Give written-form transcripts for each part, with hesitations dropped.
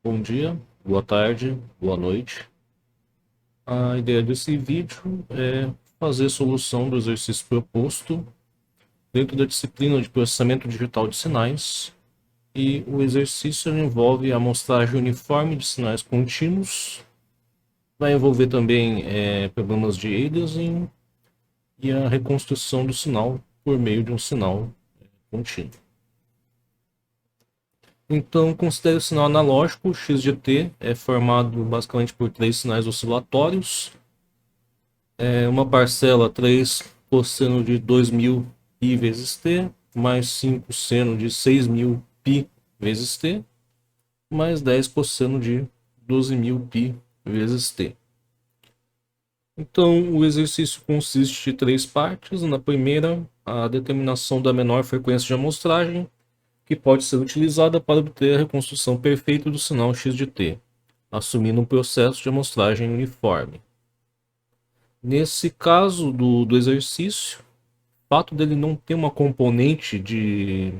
Bom dia, boa tarde, boa noite. A ideia desse vídeo é fazer a solução do exercício proposto dentro da disciplina de processamento digital de sinais. E o exercício envolve a amostragem uniforme de sinais contínuos, vai envolver também problemas de aliasing e a reconstrução do sinal por meio de um sinal contínuo. Então, considere o sinal analógico, x de t é formado basicamente por três sinais oscilatórios. Uma parcela 3 cosseno de 2000 π vezes t, mais 5 seno de 6000 π vezes t, mais 10 cosseno de 12.000 π vezes t. Então, o exercício consiste de três partes. Na primeira, a determinação da menor frequência de amostragem, que pode ser utilizada para obter a reconstrução perfeita do sinal x de t, assumindo um processo de amostragem uniforme. Nesse caso do exercício, o fato dele não ter uma componente de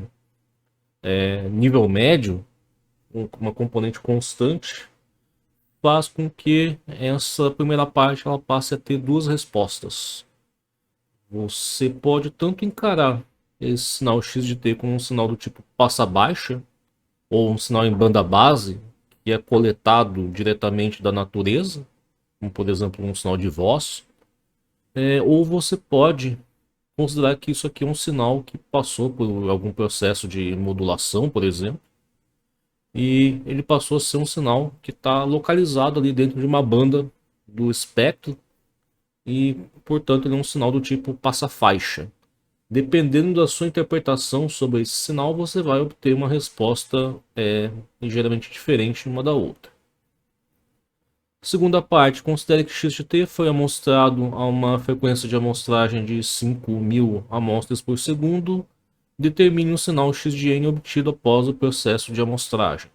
nível médio, uma componente constante, faz com que essa primeira parte ela passe a ter duas respostas. Você pode tanto encarar esse sinal x de t como um sinal do tipo passa baixa, ou um sinal em banda base, que é coletado diretamente da natureza, como por exemplo um sinal de voz, ou você pode considerar que isso aqui é um sinal que passou por algum processo de modulação, por exemplo, e ele passou a ser um sinal que está localizado ali dentro de uma banda do espectro e, portanto, ele é um sinal do tipo passa-faixa. Dependendo da sua interpretação sobre esse sinal, você vai obter uma resposta ligeiramente diferente uma da outra. Segunda parte, considere que x de t foi amostrado a uma frequência de amostragem de 5.000 amostras por segundo. Determine o sinal x de n obtido após o processo de amostragem.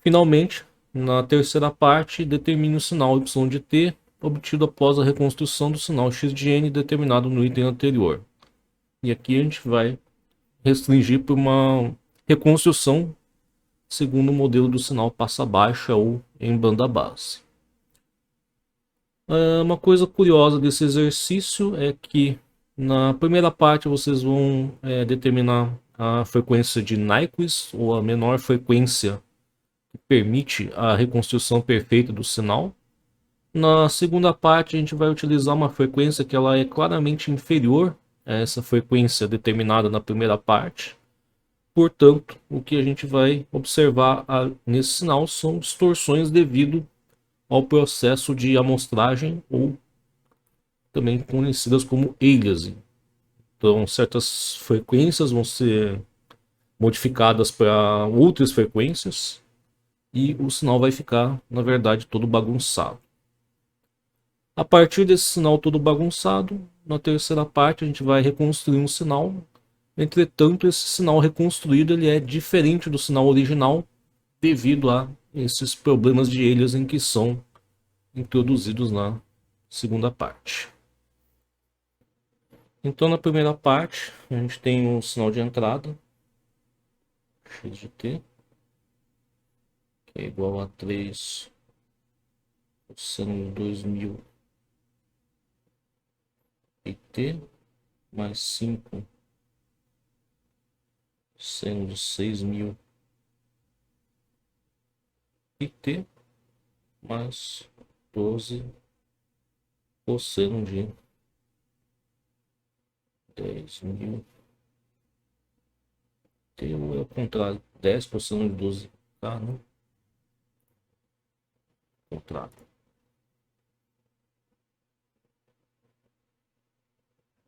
Finalmente, na terceira parte, determine o sinal y de t obtido após a reconstrução do sinal x de n determinado no item anterior. E aqui a gente vai restringir por uma reconstrução segundo o modelo do sinal passa baixa ou em banda base. Uma coisa curiosa desse exercício é que na primeira parte vocês vão determinar a frequência de Nyquist, ou a menor frequência que permite a reconstrução perfeita do sinal. Na segunda parte a gente vai utilizar uma frequência que ela é claramente inferior a essa frequência determinada na primeira parte. Portanto, o que a gente vai observar nesse sinal são distorções devido ao processo de amostragem, ou também conhecidas como aliasing. Então, certas frequências vão ser modificadas para outras frequências e o sinal vai ficar, na verdade, todo bagunçado. A partir desse sinal todo bagunçado, na terceira parte a gente vai reconstruir um sinal. Entretanto, esse sinal reconstruído ele é diferente do sinal original devido a esses problemas de aliasing que são introduzidos na segunda parte. Então, na primeira parte, a gente tem um sinal de entrada, x de t, que é igual a 3 cosseno de 2000 e t, mais 5 seno de 6000 e t, mais 12 cosseno de 10.000 t, ou é o contrário, 10 cosseno de 12, tá, não? Contrário.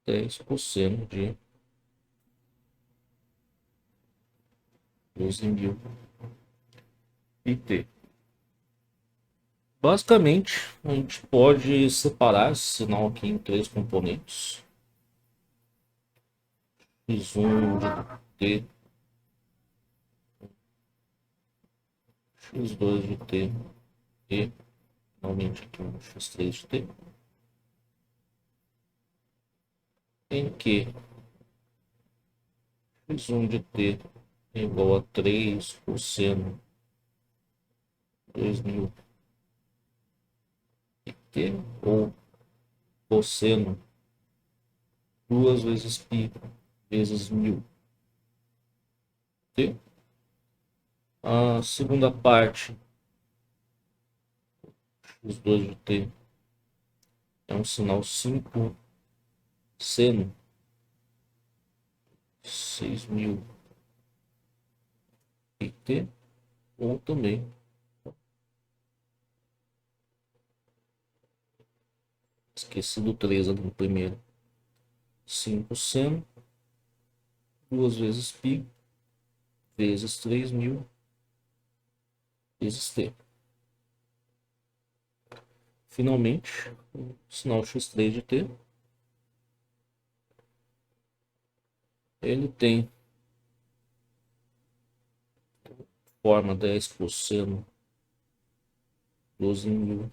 10 cosseno de 12.000 pt. Basicamente, a gente pode separar esse sinal aqui em três componentes. X1 de t, x2 de t e, finalmente, aqui um x3 de t, em que x1 de t é igual a 3 cosseno 2000 pt, ou cosseno 2 vezes π vezes 1000 t. A segunda parte, x2 de t, é um sinal 5 seno 6000 pt, ou também esqueci do 3 ali no primeiro, 5 seno 2 vezes π vezes 3000 vezes t. Finalmente, o sinal x3 de t, ele tem forma 10 cosseno 12.000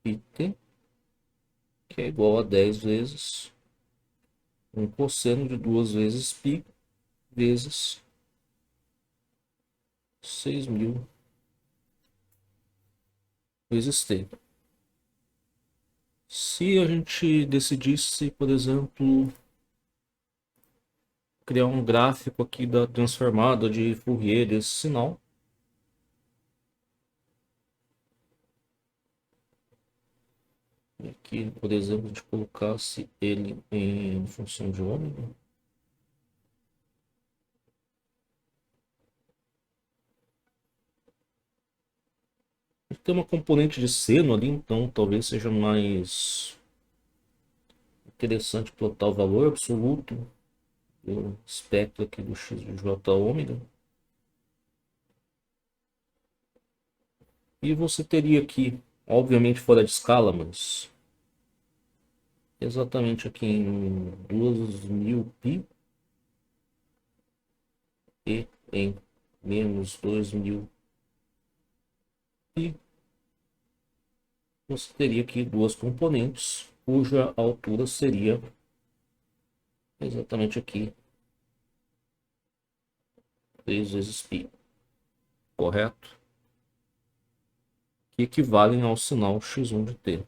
pt, que é igual a 10 vezes um cosseno de 2 vezes π vezes 6.000 vezes t. Se a gente decidisse, por exemplo, criar um gráfico aqui da transformada de Fourier desse sinal, aqui, por exemplo, a gente colocasse ele em função de ômega, tem uma componente de seno ali, então talvez seja mais interessante plotar o valor absoluto do espectro aqui do x de j ômega. E você teria aqui, obviamente fora de escala, mas exatamente aqui em 2000 π e em menos 2000 π, você teria aqui duas componentes, cuja altura seria exatamente aqui 3 vezes π, correto? Que equivalem ao sinal x1 de t.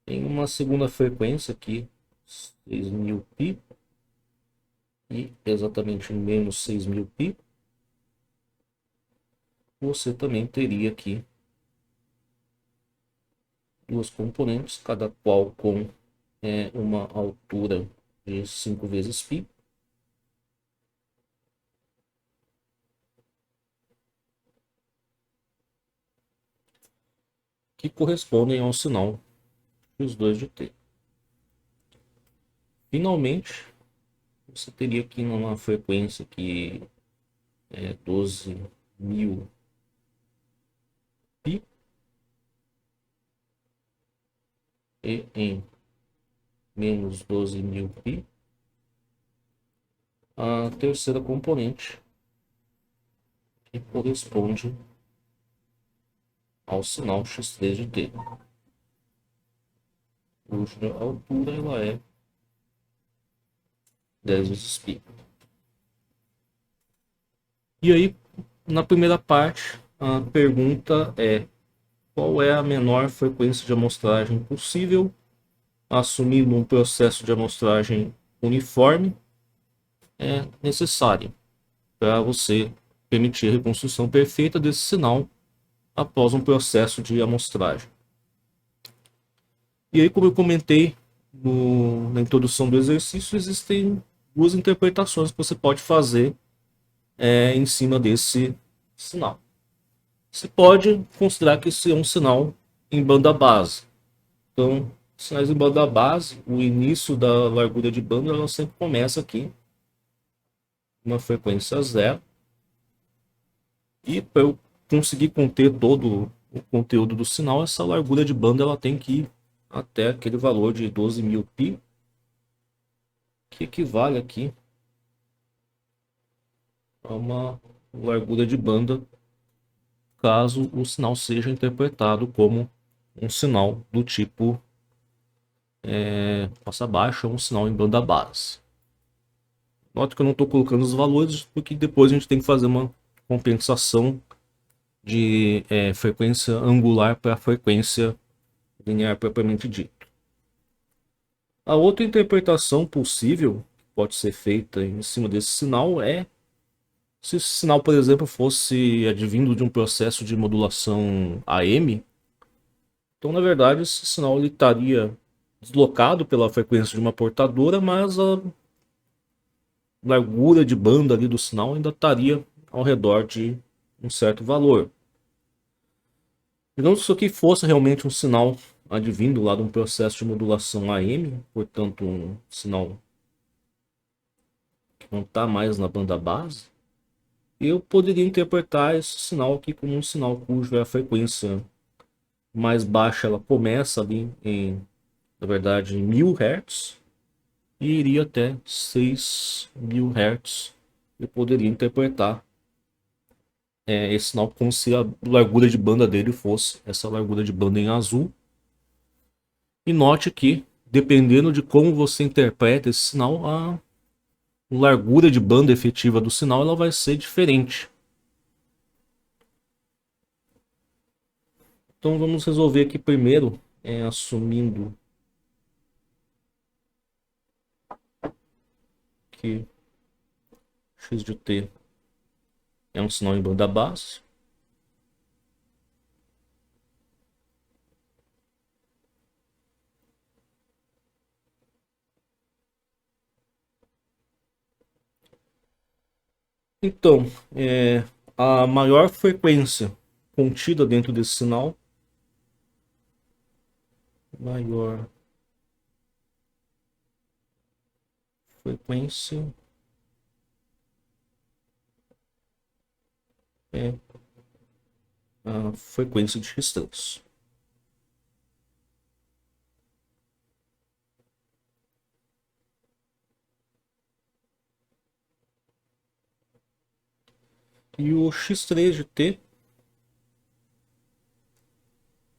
Em uma segunda frequência aqui, 6.000 π e exatamente menos 6.000 π, você também teria aqui duas componentes, cada qual com uma altura de 5 vezes π. Que correspondem ao sinal x2 de t. Finalmente, você teria aqui numa frequência que é 12.000 π e em menos 12.000 π, a terceira componente, que corresponde ao sinal x3 de t, cuja altura ela é 10 vezes π. E aí, na primeira parte, a pergunta é: qual é a menor frequência de amostragem possível, assumindo um processo de amostragem uniforme, é necessário para você permitir a reconstrução perfeita desse sinal após um processo de amostragem. E aí, como eu comentei na introdução do exercício, existem duas interpretações que você pode fazer em cima desse sinal. Você pode considerar que esse é um sinal em banda base. Então, sinais em banda base, o início da largura de banda ela sempre começa aqui, uma frequência zero. E para eu conseguir conter todo o conteúdo do sinal, essa largura de banda ela tem que ir até aquele valor de 12.000 π, que equivale aqui a uma largura de banda caso o sinal seja interpretado como um sinal do tipo passa baixo, um sinal em banda base. Note que eu não estou colocando os valores, porque depois a gente tem que fazer uma compensação de frequência angular para frequência linear propriamente dito. A outra interpretação possível que pode ser feita em cima desse sinal é se esse sinal, por exemplo, fosse advindo de um processo de modulação AM. Então, na verdade, esse sinal ele estaria deslocado pela frequência de uma portadora, mas a largura de banda ali do sinal ainda estaria ao redor de um certo valor. Digamos que isso aqui fosse realmente um sinal advindo lá de um processo de modulação AM, portanto um sinal que não está mais na banda base, eu poderia interpretar esse sinal aqui como um sinal cuja frequência mais baixa ela começa ali na verdade, em 1000 Hz e iria até 6000 Hz. Eu poderia interpretar esse sinal como se a largura de banda dele fosse essa largura de banda em azul. E note que, dependendo de como você interpreta esse sinal, a largura de banda efetiva do sinal ela vai ser diferente. Então vamos resolver aqui primeiro, assumindo que x de t é um sinal em banda base. Então, a maior frequência contida dentro desse sinal, maior frequência é a frequência de X3. E o X3 de T,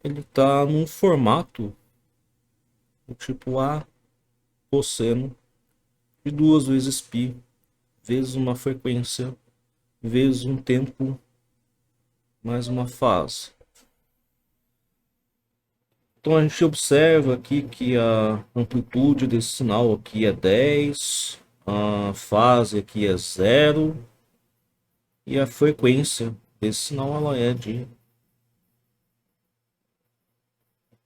ele está num formato do tipo A cosseno de 2 vezes π vezes uma frequência vezes um tempo mais uma fase. Então a gente observa aqui que a amplitude desse sinal aqui é 10, a fase aqui é 0 e a frequência desse sinal ela é de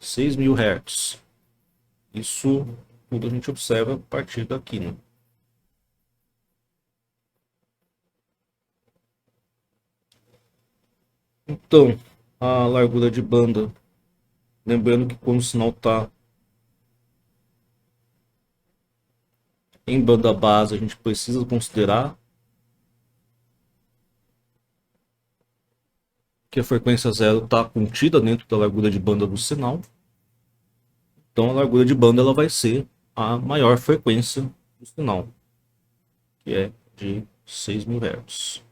6000 Hz. Isso tudo a gente observa a partir daqui, né? Então, a largura de banda, lembrando que quando o sinal está em banda base, a gente precisa considerar que a frequência zero está contida dentro da largura de banda do sinal. Então, a largura de banda ela vai ser a maior frequência do sinal, que é de 6000 Hz.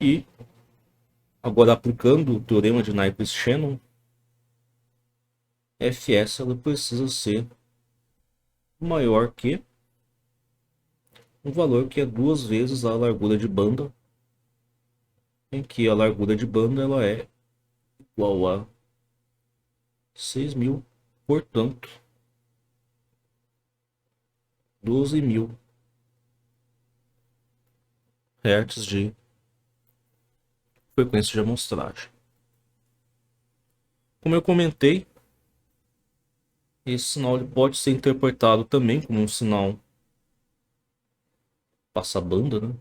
E, agora aplicando o teorema de Nyquist-Shannon, Fs ela precisa ser maior que um valor que é 2 vezes a largura de banda, em que a largura de banda ela é igual a 6000, portanto, 12.000 Hz de frequência de amostragem. Como eu comentei, esse sinal ele pode ser interpretado também como um sinal passa-banda, né?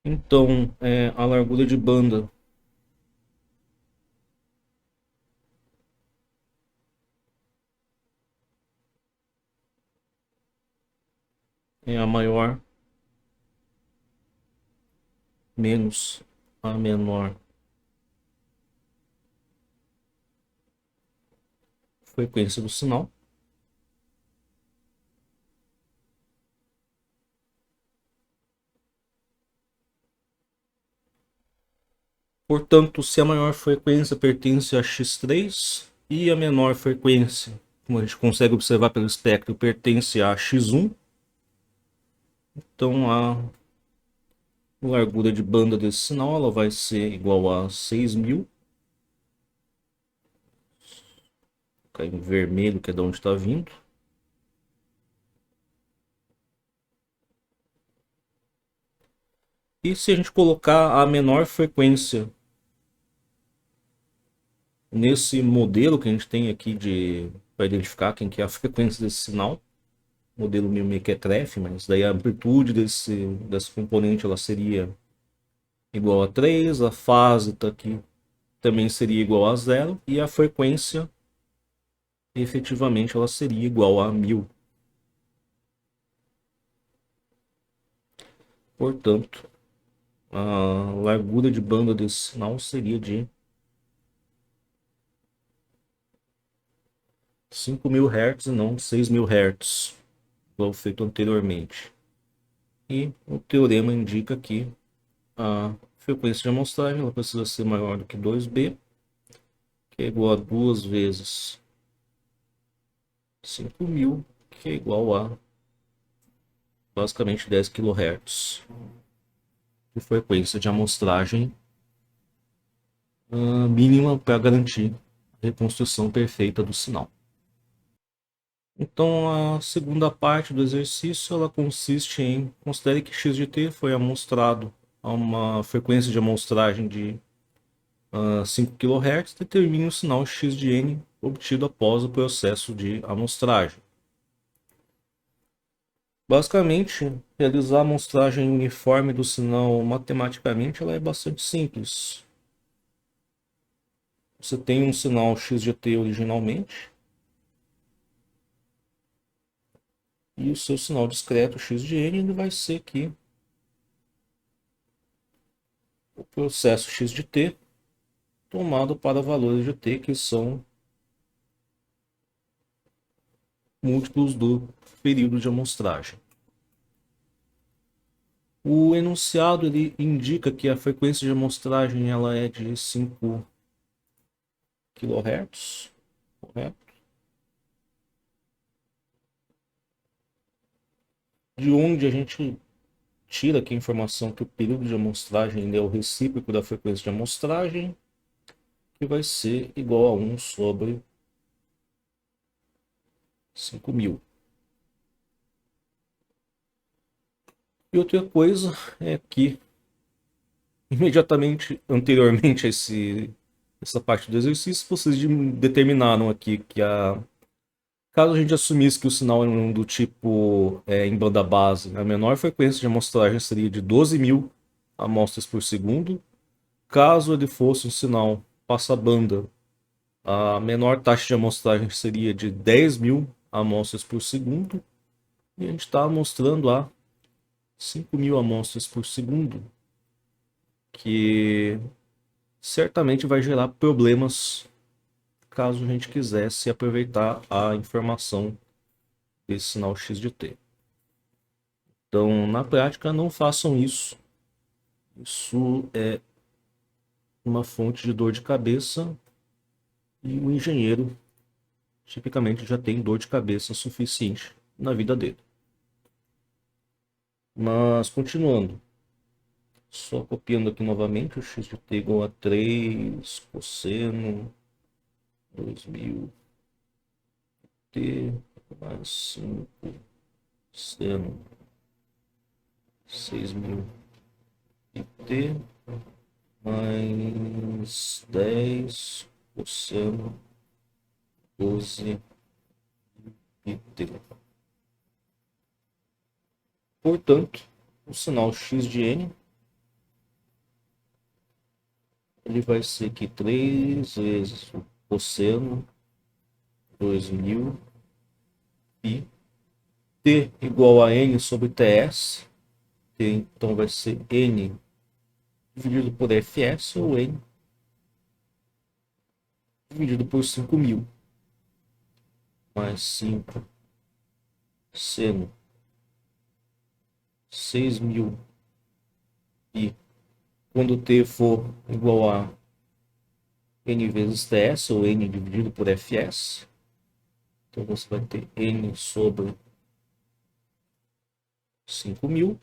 Então, a largura de banda é a maior menos a menor frequência do sinal. Portanto, se a maior frequência pertence a x3 e a menor frequência, como a gente consegue observar pelo espectro, pertence a x1, então a largura de banda desse sinal ela vai ser igual a 6.000. Cai em vermelho, que é de onde está vindo. E se a gente colocar a menor frequência nesse modelo que a gente tem aqui para identificar quem que é a frequência desse sinal, modelo mequetrefe, mas daí a amplitude dessa componente ela seria igual a 3, a fase tá aqui também seria igual a 0 e a frequência efetivamente ela seria igual a 1000. Portanto, a largura de banda desse sinal seria de 5.000 Hz e não 6.000 Hz, igual feito anteriormente. E o teorema indica que a frequência de amostragem ela precisa ser maior do que 2B, que é igual a 2 vezes 5.000, que é igual a basicamente 10 kHz de frequência de amostragem mínima para garantir a reconstrução perfeita do sinal. Então, a segunda parte do exercício ela consiste em considere que x de t foi amostrado a uma frequência de amostragem de 5 kHz, determine o sinal x de n obtido após o processo de amostragem. Basicamente, realizar a amostragem uniforme do sinal matematicamente ela é bastante simples. Você tem um sinal x de t originalmente e o seu sinal discreto x de n ele vai ser aqui o processo x de t tomado para valores de t que são múltiplos do período de amostragem. O enunciado ele indica que a frequência de amostragem ela é de 5 kHz, correto? De onde a gente tira aqui a informação que o período de amostragem é o recíproco da frequência de amostragem, que vai ser igual a 1 sobre 5.000. E outra coisa é que, imediatamente anteriormente a essa parte do exercício, vocês determinaram aqui que caso a gente assumisse que o sinal é do tipo em banda base, a menor frequência de amostragem seria de 12.000 amostras por segundo. Caso ele fosse um sinal passa-banda, a menor taxa de amostragem seria de 10.000 amostras por segundo. E a gente está mostrando a 5.000 amostras por segundo, que certamente vai gerar problemas caso a gente quisesse aproveitar a informação desse sinal x de t. Então, na prática, não façam isso. Isso é uma fonte de dor de cabeça e o engenheiro tipicamente já tem dor de cabeça suficiente na vida dele. Mas, continuando. Só copiando aqui novamente o x de t igual a 3 cosseno 2.000 t mais 5 seno 6.000 t mais 10 cosseno 12 t. Portanto, o sinal x de n ele vai ser aqui 3 vezes o cosseno 2.000 pi t igual a n sobre ts. T, então vai ser n dividido por fs ou n dividido por 5.000. mais 5 seno 6.000 pi, quando t for igual a n vezes ts, ou n dividido por fs. Então você vai ter n sobre 5.000,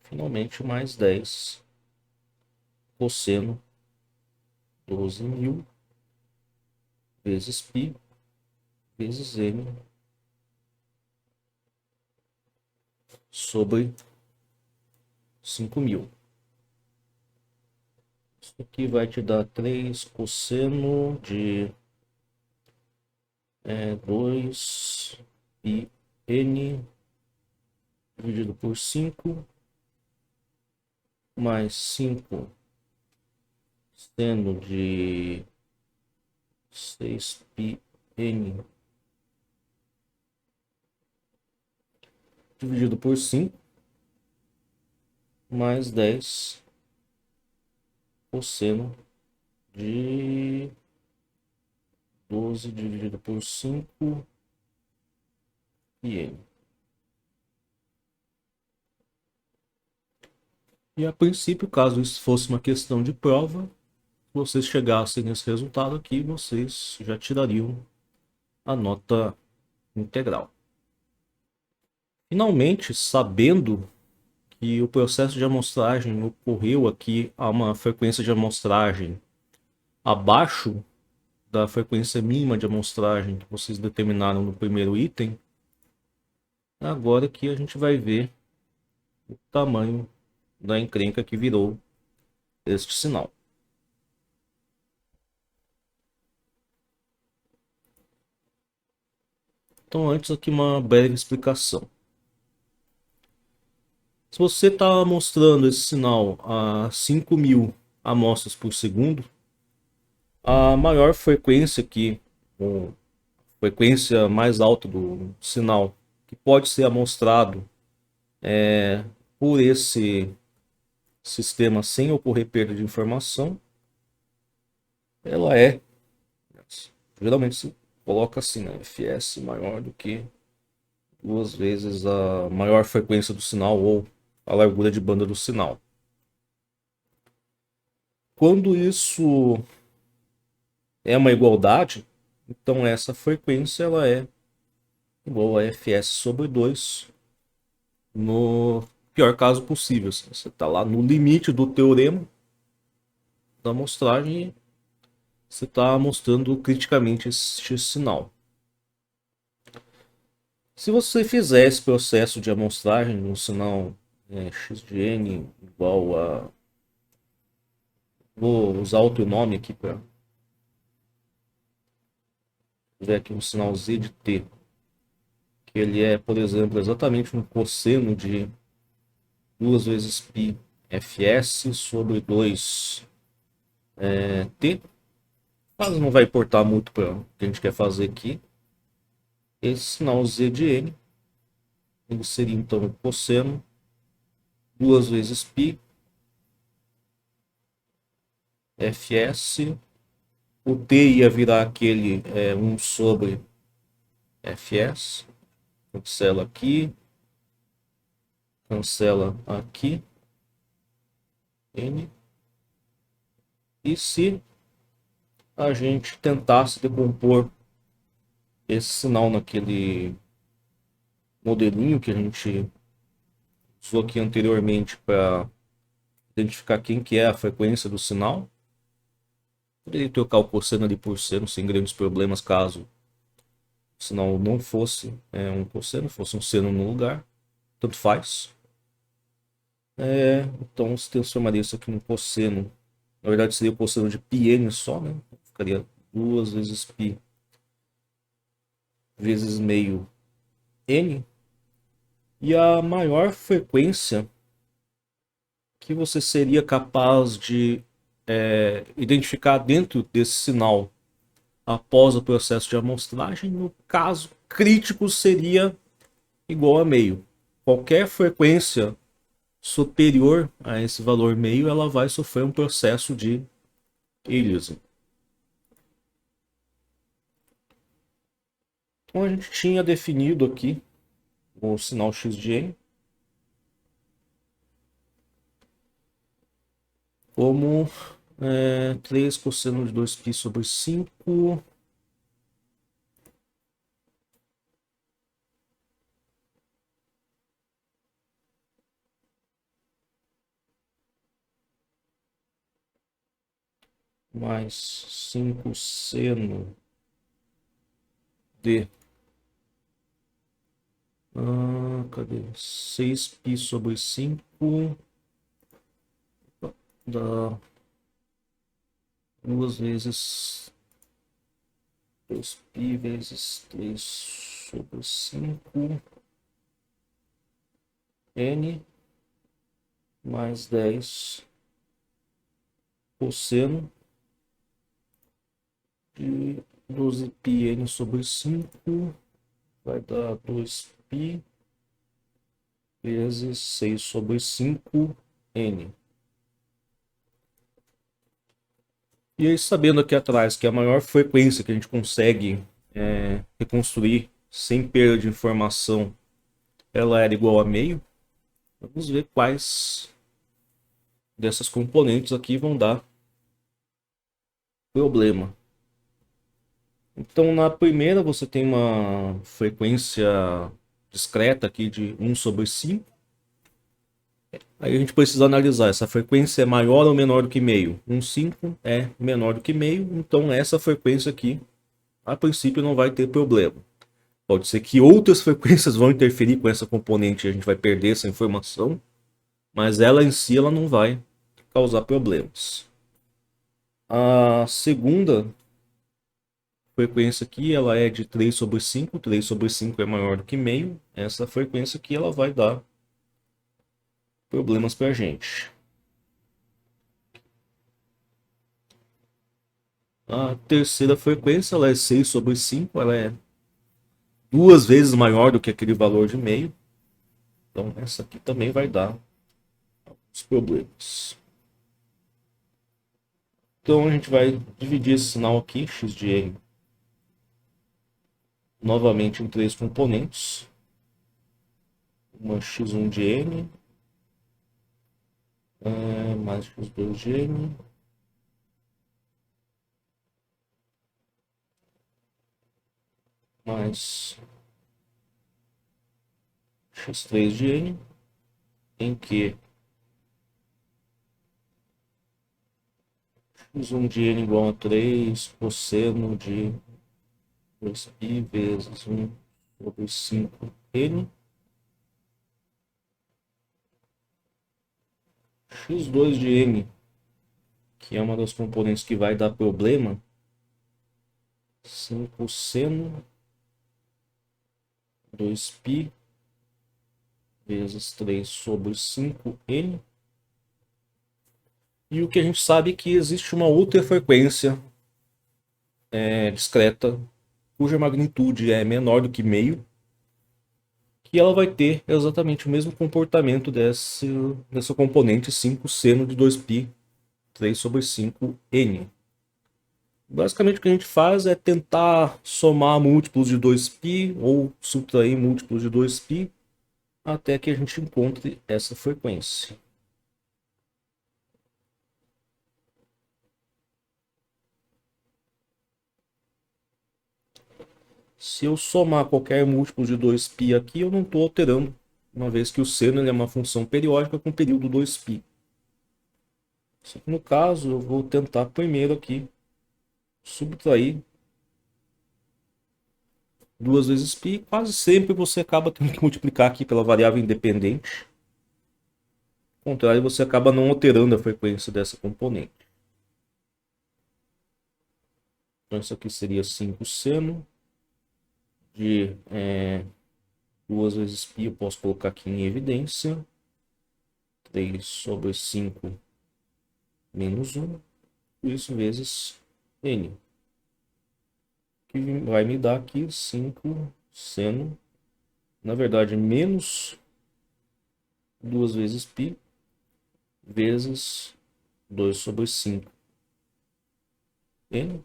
finalmente mais 10 cosseno 12.000 vezes π vezes n sobre 5.000. Isso aqui vai te dar 3 cosseno de 2 π n dividido por 5 mais 5 seno de 6 π n dividido por 5 mais 10 cosseno de 12 dividido por 5 e n. E a princípio, caso isso fosse uma questão de prova, se vocês chegassem nesse resultado aqui, vocês já tirariam a nota integral. Finalmente, sabendo que o processo de amostragem ocorreu aqui a uma frequência de amostragem abaixo da frequência mínima de amostragem que vocês determinaram no primeiro item, agora que a gente vai ver o tamanho da encrenca que virou este sinal. Então, antes aqui uma breve explicação. Se você está mostrando esse sinal a 5.000 amostras por segundo, a maior frequência aqui, ou frequência mais alta do sinal que pode ser amostrado por esse sistema sem ocorrer perda de informação, ela é, geralmente se coloca assim, né, fs maior do que 2 vezes a maior frequência do sinal ou a largura de banda do sinal. Quando isso é uma igualdade, então essa frequência ela é igual a fs sobre 2 no pior caso possível. Você está lá no limite do teorema da amostragem e você está mostrando criticamente este sinal. Se você fizer esse processo de amostragem no sinal x de n igual a... Vou usar outro nome aqui para ver aqui um sinal z de t, que ele é, por exemplo, exatamente um cosseno de 2 vezes π fs sobre 2 t, mas não vai importar muito para o que a gente quer fazer aqui. Esse sinal z de n, ele seria então o cosseno 2 vezes π fs, o t ia virar aquele 1 sobre fs, cancela aqui, cancela aqui, n. E se a gente tentasse decompor esse sinal naquele modelinho que a gente usou aqui anteriormente para identificar quem que é a frequência do sinal, poderia trocar o cosseno ali por seno sem grandes problemas, caso o sinal não fosse um cosseno, fosse um seno no lugar, tanto faz. Então se transformaria isso aqui num cosseno, na verdade seria o cosseno de πn só, né? Ficaria 2 vezes π vezes meio n, e a maior frequência que você seria capaz de identificar dentro desse sinal após o processo de amostragem, no caso crítico, seria igual a meio. Qualquer frequência superior a esse valor meio, ela vai sofrer um processo de aliasing. Então a gente tinha definido aqui o sinal x de n como 3 cosseno de 2π sobre 5 mais 5 seno de cadê? 6π sobre 5 dá 2 vezes 2π vezes 3 sobre 5 n mais 10 cosseno de 12π n sobre 5 vai dar 2π vezes 6 sobre 5 n. E aí, sabendo aqui atrás que a maior frequência que a gente consegue reconstruir sem perda de informação, ela era igual a meio, vamos ver quais dessas componentes aqui vão dar problema. Então, na primeira você tem uma frequência discreta aqui de 1 sobre 5. Aí a gente precisa analisar, essa frequência é maior ou menor do que meio? 1,5 é menor do que meio, então essa frequência aqui, a princípio, não vai ter problema. Pode ser que outras frequências vão interferir com essa componente e a gente vai perder essa informação, mas ela em si ela não vai causar problemas. A segunda frequência aqui ela é de 3 sobre 5, 3 sobre 5 é maior do que meio, essa frequência aqui ela vai dar problemas para a gente. A terceira frequência ela é 6 sobre 5, ela é 2 vezes maior do que aquele valor de meio. Então essa aqui também vai dar os problemas. Então a gente vai dividir esse sinal aqui, x de n, novamente em 3 componentes. Uma x1 de n, mais x2 de n, mais x3 de n, em que x1 de n igual a 3 cosseno de 2π vezes 1 sobre 5n. x2 de n, que é uma das componentes que vai dar problema, 5 seno 2π vezes 3 sobre 5n. E o que a gente sabe é que existe uma outra frequência discreta, cuja magnitude é menor do que meio, que ela vai ter exatamente o mesmo comportamento dessa componente 5 seno de 2π 3 sobre 5n. Basicamente o que a gente faz é tentar somar múltiplos de 2π ou subtrair múltiplos de 2π até que a gente encontre essa frequência. Se eu somar qualquer múltiplo de 2π aqui, eu não estou alterando, uma vez que o seno é uma função periódica com período 2π. Só que no caso, eu vou tentar primeiro aqui subtrair 2 vezes π. Quase sempre você acaba tendo que multiplicar aqui pela variável independente. Ao contrário, você acaba não alterando a frequência dessa componente. Então isso aqui seria 5 seno de 2 vezes π, eu posso colocar aqui em evidência. 3 sobre 5 menos 1, isso vezes n, que vai me dar aqui 5 seno, na verdade, menos 2 vezes π vezes 2 sobre 5 n.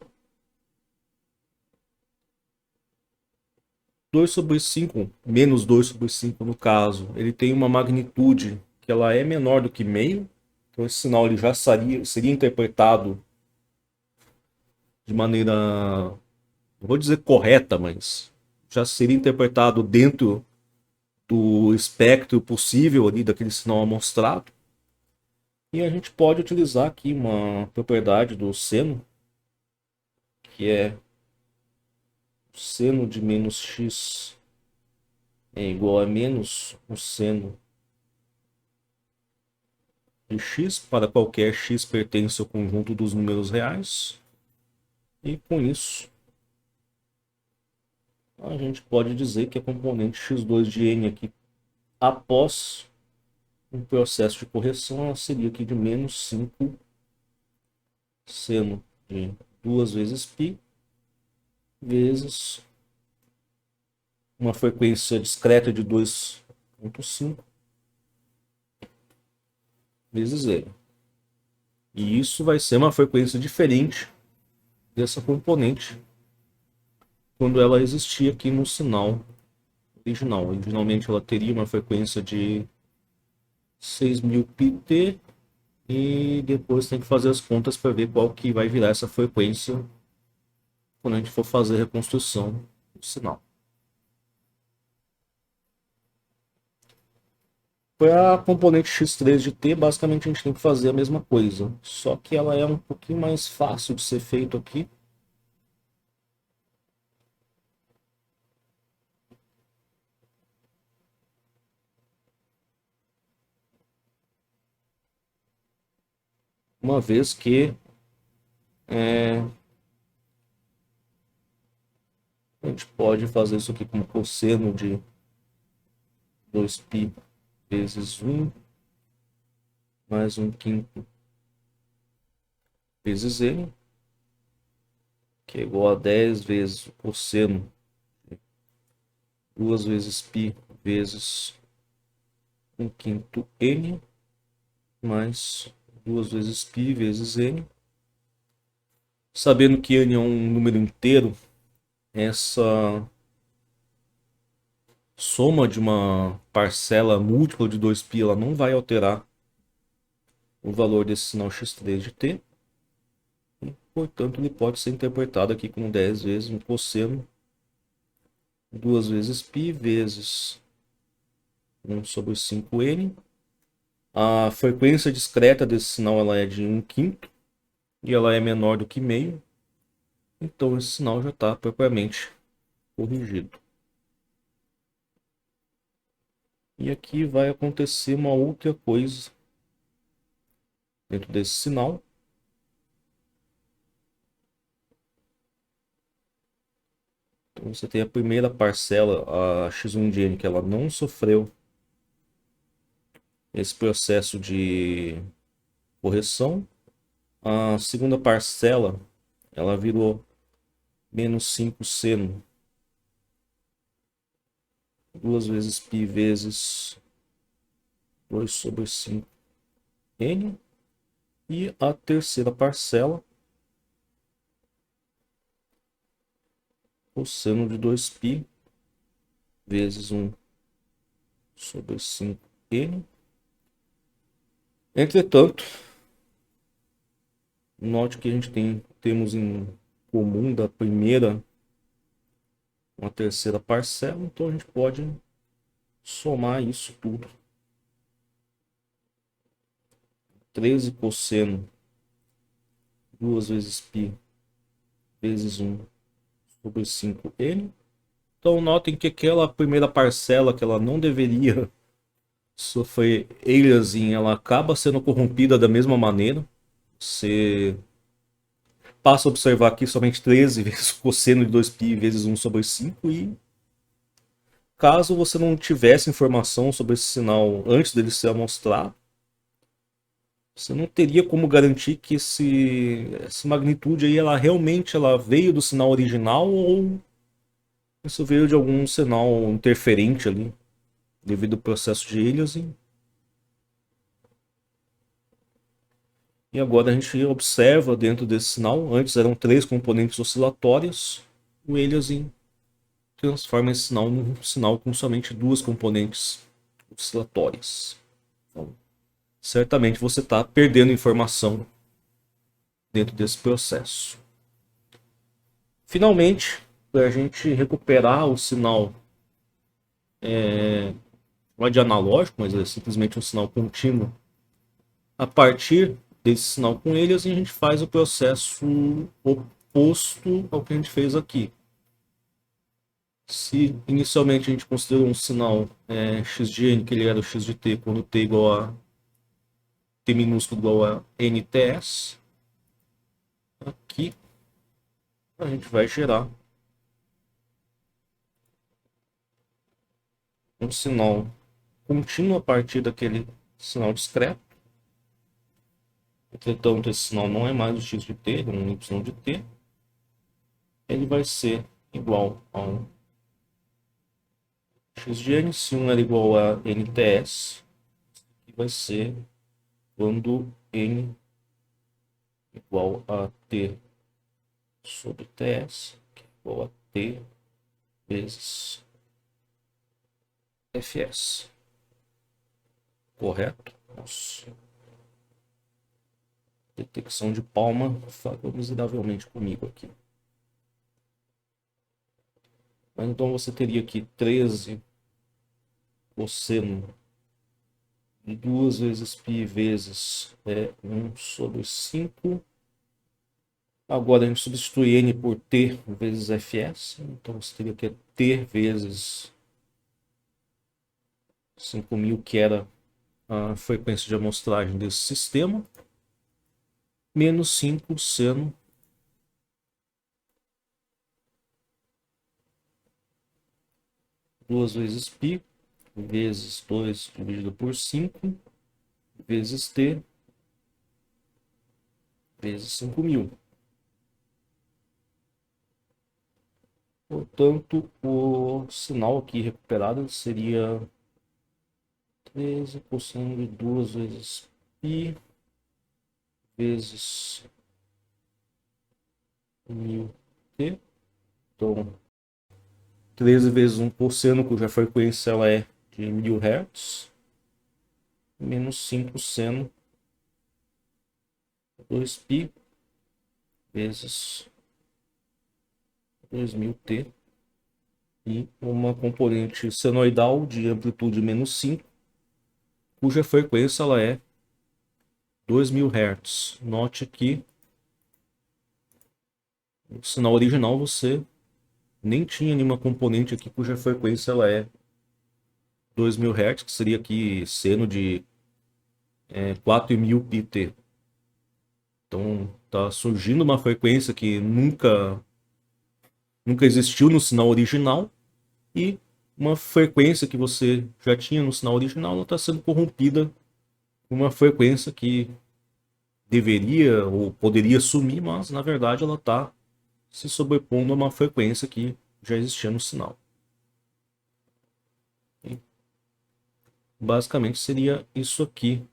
2 sobre 5, menos 2 sobre 5 no caso, ele tem uma magnitude que ela é menor do que meio. Então esse sinal ele já seria interpretado de maneira, não vou dizer correta, mas já seria interpretado dentro do espectro possível ali daquele sinal amostrado. E a gente pode utilizar aqui uma propriedade do seno, que é o seno de menos x é igual a menos o seno de x para qualquer x pertence ao conjunto dos números reais. E com isso, a gente pode dizer que a componente x2 de n aqui, após um processo de correção, ela seria aqui de menos 5 seno de 2 vezes π vezes uma frequência discreta de 2,5 vezes L. E isso vai ser uma frequência diferente dessa componente quando ela existia aqui no sinal original. Originalmente ela teria uma frequência de 6.000 πt e depois tem que fazer as contas para ver qual que vai virar essa frequência quando a gente for fazer a reconstrução do sinal. Para a componente x3 de t, basicamente a gente tem que fazer a mesma coisa, só que ela é um pouquinho mais fácil de ser feito aqui. Uma vez que a gente pode fazer isso aqui como cosseno de 2π vezes 1 mais 1/5 vezes n, que é igual a 10 vezes o cosseno de 2 vezes π vezes 1/5 n mais 2 vezes π vezes n. Sabendo que n é um número inteiro, essa soma de uma parcela múltipla de 2π ela não vai alterar o valor desse sinal x3 de t. E, portanto, ele pode ser interpretado aqui como 10 vezes um cosseno 2 vezes π vezes 1 sobre 5n. A frequência discreta desse sinal ela é de 1/5 e ela é menor do que meio. Então esse sinal já está propriamente corrigido. E aqui vai acontecer uma outra coisa dentro desse sinal. Então você tem a primeira parcela, a x1 de n, que ela não sofreu esse processo de correção. A segunda parcela, ela virou menos 5 seno 2 vezes π vezes 2 sobre 5n. E a terceira parcela, cosseno de 2π vezes 1 sobre 5n. Entretanto, note que a gente temos em comum da primeira uma terceira parcela, então a gente pode somar isso tudo. 13 cosseno 2 vezes π vezes 1 sobre 5n. Então notem que aquela primeira parcela que ela não deveria sofrer aliasing, ela acaba sendo corrompida da mesma maneira. Você passa a observar aqui somente 13 vezes cosseno de 2π vezes 1 sobre 5 e caso você não tivesse informação sobre esse sinal antes dele ser amostrado, você não teria como garantir que essa magnitude aí ela realmente veio do sinal original ou isso veio de algum sinal interferente ali devido ao processo de aliasing. E agora a gente observa dentro desse sinal, antes eram 3 componentes oscilatórios, o aliasing transforma esse sinal num sinal com somente duas componentes oscilatórias. Então, certamente você está perdendo informação dentro desse processo. Finalmente, para a gente recuperar o sinal não é de analógico, mas é simplesmente um sinal contínuo, a partir desse sinal com ele, a gente faz o processo oposto ao que a gente fez aqui. Se inicialmente a gente considerou um sinal x de n, que ele era o x de t, quando t igual a t minúsculo igual a nts, aqui a gente vai gerar um sinal contínuo a partir daquele sinal discreto. Entretanto, esse sinal não é mais o x de t, ele é um y de t. Ele vai ser igual a um x de n, se 1 era igual a nts, que vai ser quando n igual a t sobre ts, que é igual a t vezes fs. Correto? Nossa. Detecção de palma falhou miseravelmente comigo aqui. Mas então você teria aqui 13 cosseno de 2 vezes π vezes 1 sobre 5. Agora a gente substitui n por t vezes fs. Então você teria que t vezes 5.000, que era a frequência de amostragem desse sistema, menos 5 seno duas vezes π vezes 2 dividido por 5 vezes t vezes 5.000. Portanto, o sinal aqui recuperado seria 13 cosseno de 2 vezes π vezes 1000t. Então, 13 vezes 1 cosseno, cuja frequência ela é de 1000 Hz, menos 5 seno 2π vezes 2000t, e uma componente senoidal de amplitude menos 5, cuja frequência ela é 2000 Hz. Note que no sinal original você nem tinha nenhuma componente aqui cuja frequência ela é 2000 Hz, que seria aqui seno de 4.000 πt. Então está surgindo uma frequência que nunca existiu no sinal original, e uma frequência que você já tinha no sinal original está sendo corrompida por uma frequência que deveria ou poderia sumir, mas na verdade ela está se sobrepondo a uma frequência que já existia no sinal. E basicamente seria isso aqui.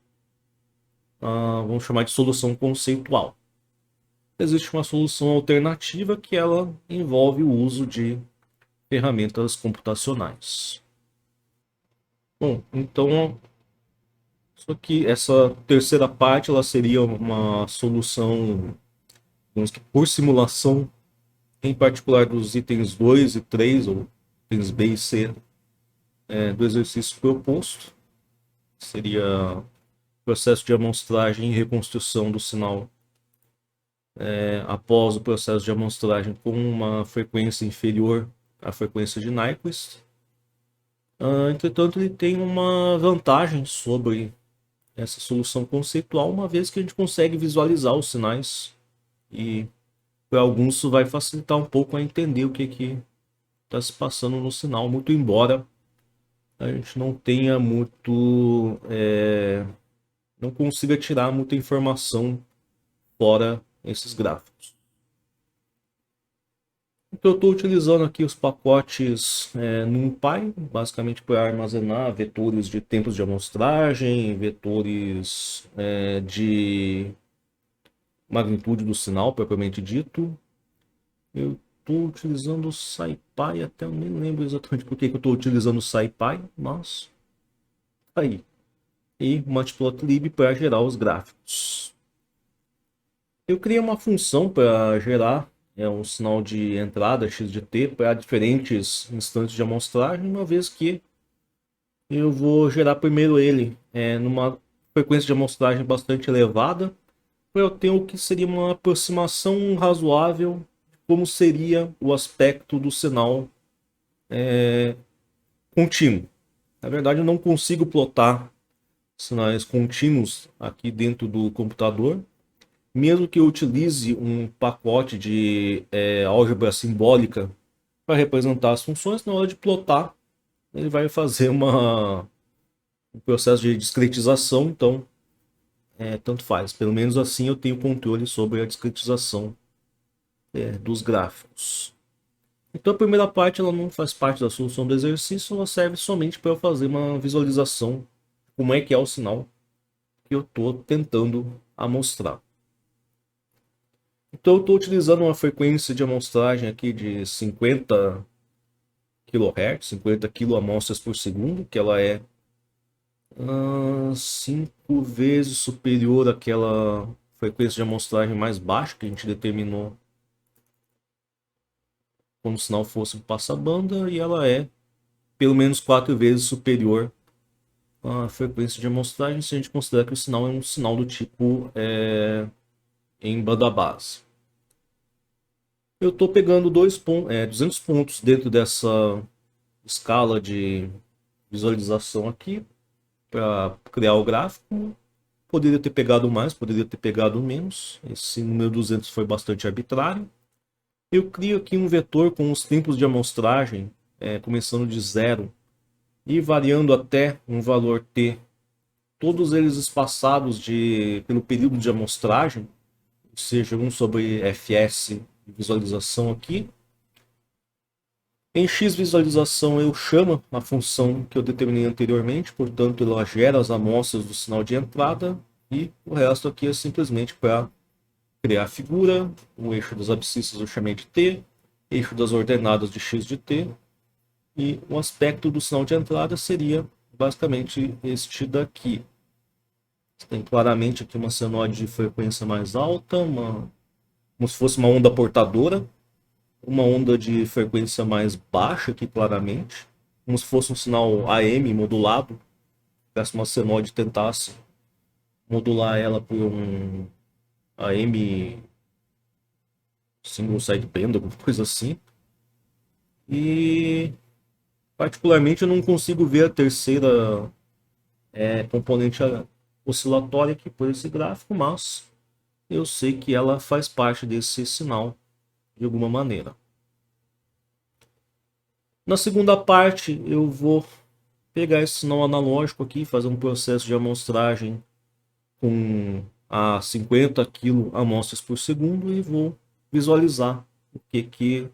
Vamos chamar de solução conceitual. Existe uma solução alternativa que ela envolve o uso de ferramentas computacionais. Bom, então isso aqui, essa terceira parte, ela seria uma solução, digamos que por simulação, em particular dos itens 2 e 3, ou itens B e C, do exercício proposto. Seria o processo de amostragem e reconstrução do sinal após o processo de amostragem com uma frequência inferior à frequência de Nyquist. Entretanto, ele tem uma vantagem sobre essa solução conceitual, uma vez que a gente consegue visualizar os sinais, e para alguns isso vai facilitar um pouco a entender o que está se passando no sinal, muito embora a gente não tenha muito, não consiga tirar muita informação fora esses gráficos. Então eu estou utilizando aqui os pacotes NumPy, basicamente para armazenar vetores de tempos de amostragem, vetores de magnitude do sinal propriamente dito. Eu estou utilizando o SciPy, até eu nem lembro exatamente por que eu estou utilizando o SciPy, mas aí. E Matplotlib para gerar os gráficos. Eu criei uma função para gerar um sinal de entrada x de t para diferentes instantes de amostragem, uma vez que eu vou gerar primeiro ele numa frequência de amostragem bastante elevada, para eu ter o que seria uma aproximação razoável de como seria o aspecto do sinal contínuo. Na verdade, eu não consigo plotar sinais contínuos aqui dentro do computador, mesmo que eu utilize um pacote de álgebra simbólica para representar as funções. Na hora de plotar, ele vai fazer um processo de discretização, então tanto faz. Pelo menos assim eu tenho controle sobre a discretização dos gráficos. Então a primeira parte ela não faz parte da solução do exercício, ela serve somente para eu fazer uma visualização de como é que é o sinal que eu estou tentando amostrar. Então eu estou utilizando uma frequência de amostragem aqui de 50 kHz, 50 kA por segundo, que ela é 5 vezes superior àquela frequência de amostragem mais baixa que a gente determinou quando o sinal fosse um passa-banda, e ela é pelo menos 4 vezes superior à frequência de amostragem, se a gente considerar que o sinal é um sinal do tipo em banda base. Eu estou pegando 200 pontos dentro dessa escala de visualização aqui para criar o gráfico. Poderia ter pegado mais, poderia ter pegado menos. Esse número 200 foi bastante arbitrário. Eu crio aqui um vetor com os tempos de amostragem, começando de 0 e variando até um valor t, todos eles espaçados pelo período de amostragem, ou seja, 1 sobre fs de visualização aqui. Em x visualização eu chamo a função que eu determinei anteriormente, portanto ela gera as amostras do sinal de entrada, e o resto aqui é simplesmente para criar a figura. O eixo das abscissas eu chamei de t, eixo das ordenadas de x de t, e o aspecto do sinal de entrada seria basicamente este daqui. Tem claramente aqui uma senoide de frequência mais alta, como se fosse uma onda portadora, uma onda de frequência mais baixa aqui claramente, como se fosse um sinal AM modulado. Se uma senoide tentasse modular ela por um AM single sideband, alguma coisa assim. E particularmente eu não consigo ver a terceira componente oscilatória aqui por esse gráfico, mas eu sei que ela faz parte desse sinal de alguma maneira. Na segunda parte eu vou pegar esse sinal analógico aqui, fazer um processo de amostragem com a 50 kA amostras por segundo e vou visualizar o que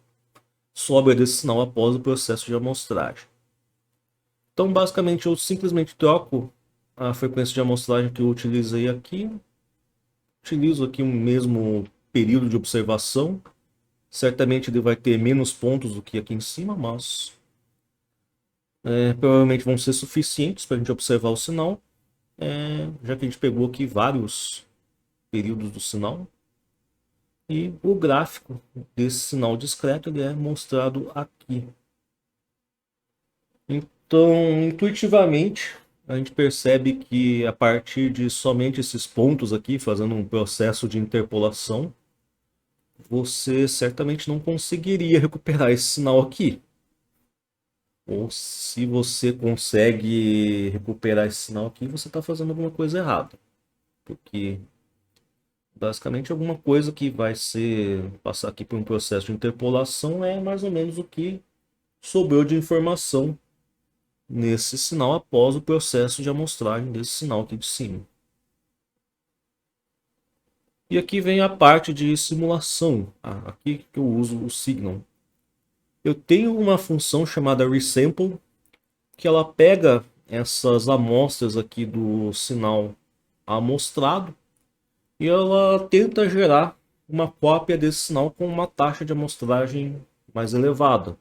sobra desse sinal após o processo de amostragem. Então basicamente eu simplesmente troco a frequência de amostragem que eu utilizei aqui, utilizo aqui o mesmo período de observação. Certamente ele vai ter menos pontos do que aqui em cima, mas provavelmente vão ser suficientes para a gente observar o sinal, já que a gente pegou aqui vários períodos do sinal. E o gráfico desse sinal discreto ele é mostrado aqui. Então, intuitivamente, a gente percebe que a partir de somente esses pontos aqui, fazendo um processo de interpolação, você certamente não conseguiria recuperar esse sinal aqui. Ou se você consegue recuperar esse sinal aqui, você está fazendo alguma coisa errada. Porque basicamente alguma coisa que vai passar aqui por um processo de interpolação é mais ou menos o que sobrou de informação nesse sinal após o processo de amostragem desse sinal aqui de cima. E aqui vem a parte de simulação, aqui que eu uso o Signal. Eu tenho uma função chamada resample, que ela pega essas amostras aqui do sinal amostrado e ela tenta gerar uma cópia desse sinal com uma taxa de amostragem mais elevada.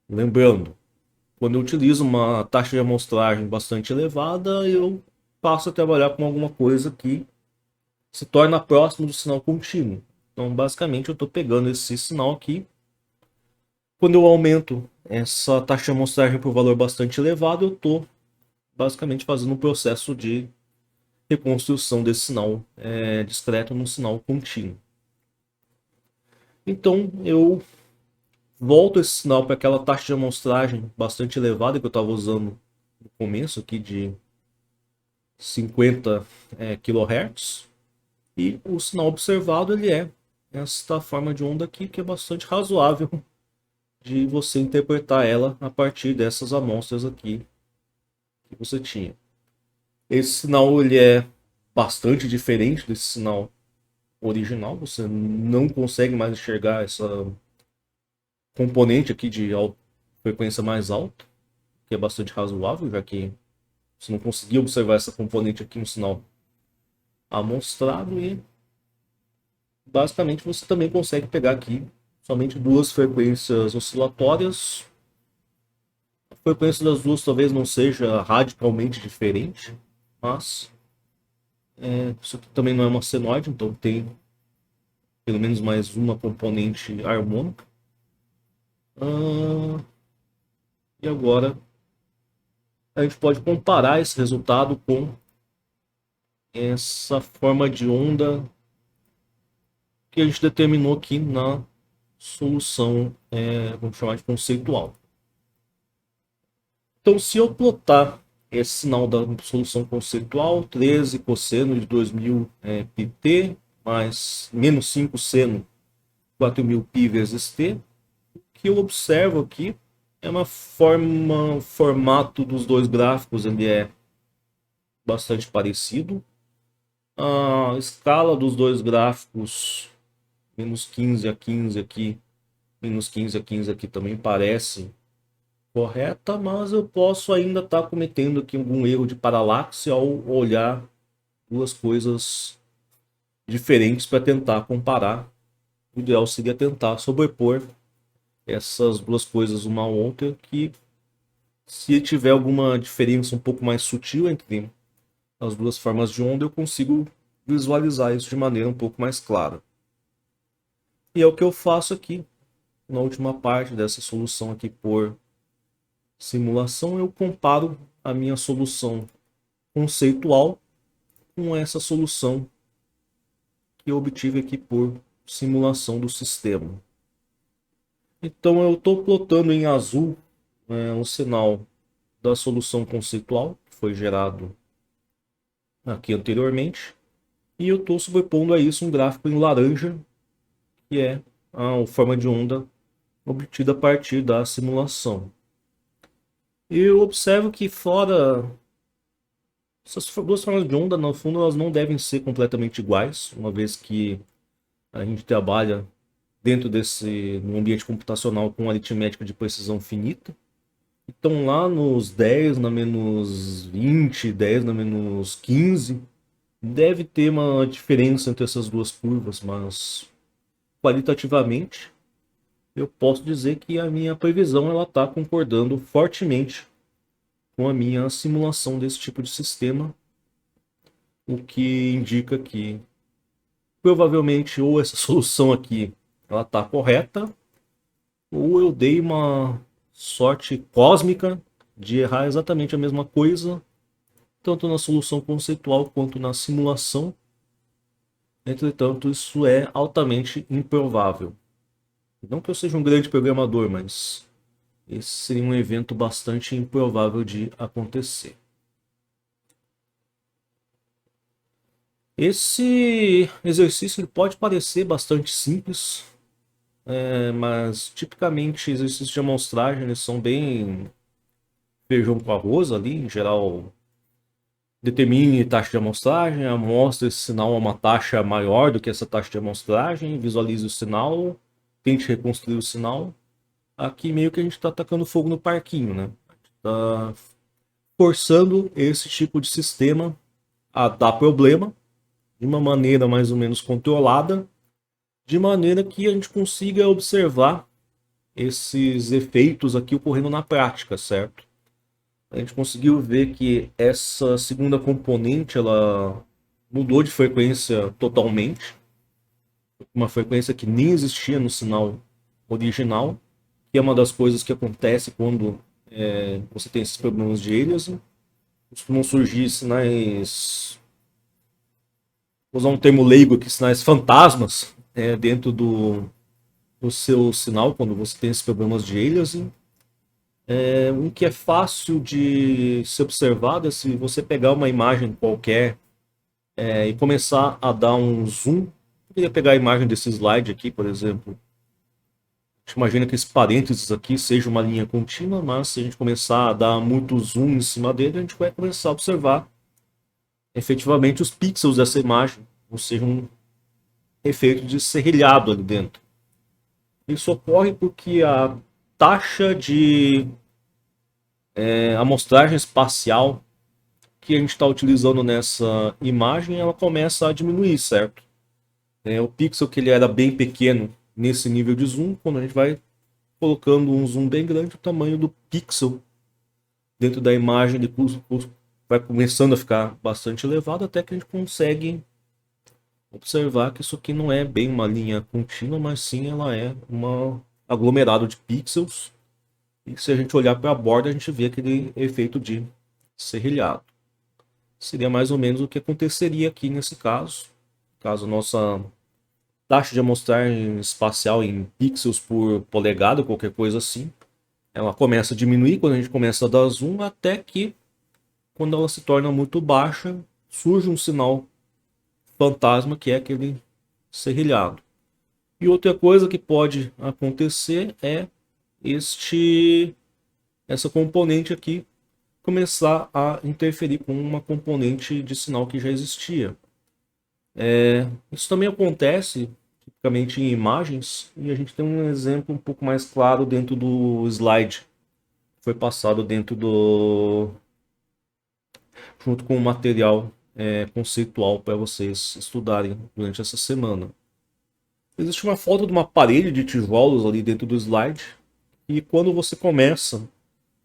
Lembrando, quando eu utilizo uma taxa de amostragem bastante elevada, eu passo a trabalhar com alguma coisa que se torna próximo do sinal contínuo. Então, basicamente, eu estou pegando esse sinal aqui. Quando eu aumento essa taxa de amostragem por valor bastante elevado, eu estou basicamente fazendo um processo de reconstrução desse sinal discreto num sinal contínuo. Então, eu volto esse sinal para aquela taxa de amostragem bastante elevada que eu estava usando no começo aqui de 50 kHz. E o sinal observado ele é esta forma de onda aqui que é bastante razoável de você interpretar ela a partir dessas amostras aqui que você tinha. Esse sinal ele é bastante diferente desse sinal original, você não consegue mais enxergar essa componente aqui de frequência mais alta, que é bastante razoável, já que você não conseguia observar essa componente aqui no sinal amostrado e basicamente você também consegue pegar aqui somente duas frequências oscilatórias. A frequência das duas talvez não seja radicalmente diferente, mas isso aqui também não é uma senoide, então tem pelo menos mais uma componente harmônica. E agora a gente pode comparar esse resultado com essa forma de onda que a gente determinou aqui na solução, vamos chamar de conceitual. Então, se eu plotar esse sinal da solução conceitual, 13 cosseno de 2000 pt mais menos 5 seno 4000 π vezes t, o que eu observo aqui é um formato dos dois gráficos, ele é bastante parecido. A escala dos dois gráficos, menos 15 a 15 aqui, menos 15 a 15 aqui também parece correta, mas eu posso ainda estar cometendo aqui algum erro de paralaxe ao olhar duas coisas diferentes para tentar comparar. O ideal seria tentar sobrepor essas duas coisas uma à outra, que se tiver alguma diferença um pouco mais sutil entre as duas formas de onda, eu consigo visualizar isso de maneira um pouco mais clara. E é o que eu faço aqui na última parte dessa solução aqui por simulação. Eu comparo a minha solução conceitual com essa solução que eu obtive aqui por simulação do sistema. Então eu estou plotando em azul o sinal da solução conceitual que foi gerado aqui anteriormente, e eu estou sobrepondo a isso um gráfico em laranja, que é a forma de onda obtida a partir da simulação. E eu observo que fora essas duas formas de onda, no fundo, elas não devem ser completamente iguais, uma vez que a gente trabalha dentro num ambiente computacional com aritmética de precisão finita. Então lá nos 10 na menos 20, 10 na menos 15, deve ter uma diferença entre essas duas curvas, mas qualitativamente eu posso dizer que a minha previsão ela está concordando fortemente com a minha simulação desse tipo de sistema, o que indica que provavelmente ou essa solução aqui ela está correta, ou eu dei uma sorte cósmica de errar exatamente a mesma coisa, tanto na solução conceitual quanto na simulação. Entretanto, isso é altamente improvável. Não que eu seja um grande programador, mas esse seria um evento bastante improvável de acontecer. Esse exercício ele pode parecer bastante simples, mas tipicamente exercícios de amostragem eles são bem feijão com arroz ali, em geral. Determine taxa de amostragem, amostre esse sinal a uma taxa maior do que essa taxa de amostragem, visualize o sinal, tente reconstruir o sinal. Aqui meio que a gente está atacando fogo no parquinho, né? A gente está forçando esse tipo de sistema a dar problema de uma maneira mais ou menos controlada, de maneira que a gente consiga observar esses efeitos aqui ocorrendo na prática, certo? A gente conseguiu ver que essa segunda componente ela mudou de frequência totalmente, uma frequência que nem existia no sinal original, que é uma das coisas que acontece quando você tem esses problemas de aliasing. Costumam surgir sinais, vou usar um termo leigo aqui, sinais fantasmas dentro do seu sinal quando você tem esses problemas de aliasing. Um que é fácil de ser observado é se você pegar uma imagem qualquer e começar a dar um zoom. Eu queria pegar a imagem desse slide aqui, por exemplo. A gente imagina que esse parênteses aqui seja uma linha contínua, mas se a gente começar a dar muito zoom em cima dele, a gente vai começar a observar efetivamente os pixels dessa imagem, ou seja, um efeito de serrilhado ali dentro. Isso ocorre porque a taxa de amostragem espacial que a gente está utilizando nessa imagem, ela começa a diminuir, certo? O pixel que ele era bem pequeno nesse nível de zoom, quando a gente vai colocando um zoom bem grande, o tamanho do pixel dentro da imagem de vai começando a ficar bastante elevado, até que a gente consegue observar que isso aqui não é bem uma linha contínua, mas sim ela é um aglomerado de pixels. E se a gente olhar para a borda, a gente vê aquele efeito de serrilhado. Seria mais ou menos o que aconteceria aqui nesse caso. Caso a nossa taxa de amostragem espacial em pixels por polegada, qualquer coisa assim, ela começa a diminuir quando a gente começa a dar zoom, até que, quando ela se torna muito baixa, surge um sinal fantasma que é aquele serrilhado. E outra coisa que pode acontecer é essa componente aqui começar a interferir com uma componente de sinal que já existia. Isso também acontece tipicamente em imagens, e a gente tem um exemplo um pouco mais claro dentro do slide que foi passado dentro junto com o material conceitual para vocês estudarem durante essa semana. Existe uma foto de uma parede de tijolos ali dentro do slide, e quando você começa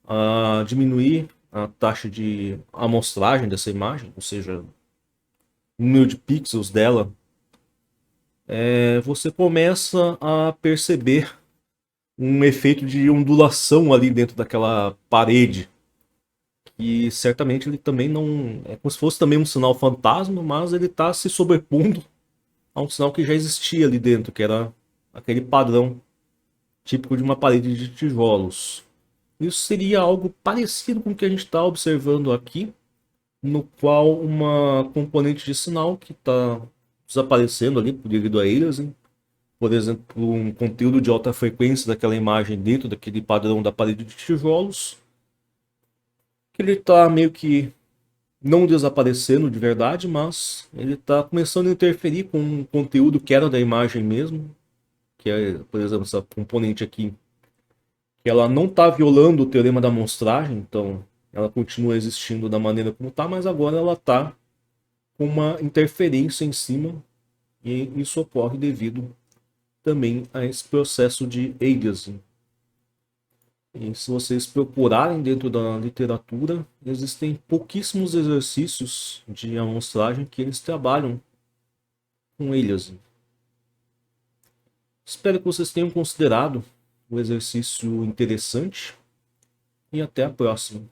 a diminuir a taxa de amostragem dessa imagem, ou seja, o número de pixels dela, você começa a perceber um efeito de ondulação ali dentro daquela parede, que certamente ele também não é como se fosse também um sinal fantasma, mas ele está se sobrepondo a um sinal que já existia ali dentro, que era aquele padrão típico de uma parede de tijolos. Isso seria algo parecido com o que a gente está observando aqui, no qual uma componente de sinal que está desaparecendo ali devido a aliasing, por exemplo, um conteúdo de alta frequência daquela imagem dentro daquele padrão da parede de tijolos, que ele está meio que não desaparecendo de verdade, mas ele está começando a interferir com um conteúdo que era da imagem mesmo, que é, por exemplo, essa componente aqui, que ela não está violando o teorema da amostragem, então ela continua existindo da maneira como está, mas agora ela está com uma interferência em cima, e isso ocorre devido também a esse processo de aliasing. E se vocês procurarem dentro da literatura, existem pouquíssimos exercícios de amostragem que eles trabalham com aliasing. Espero que vocês tenham considerado o exercício interessante e até a próxima.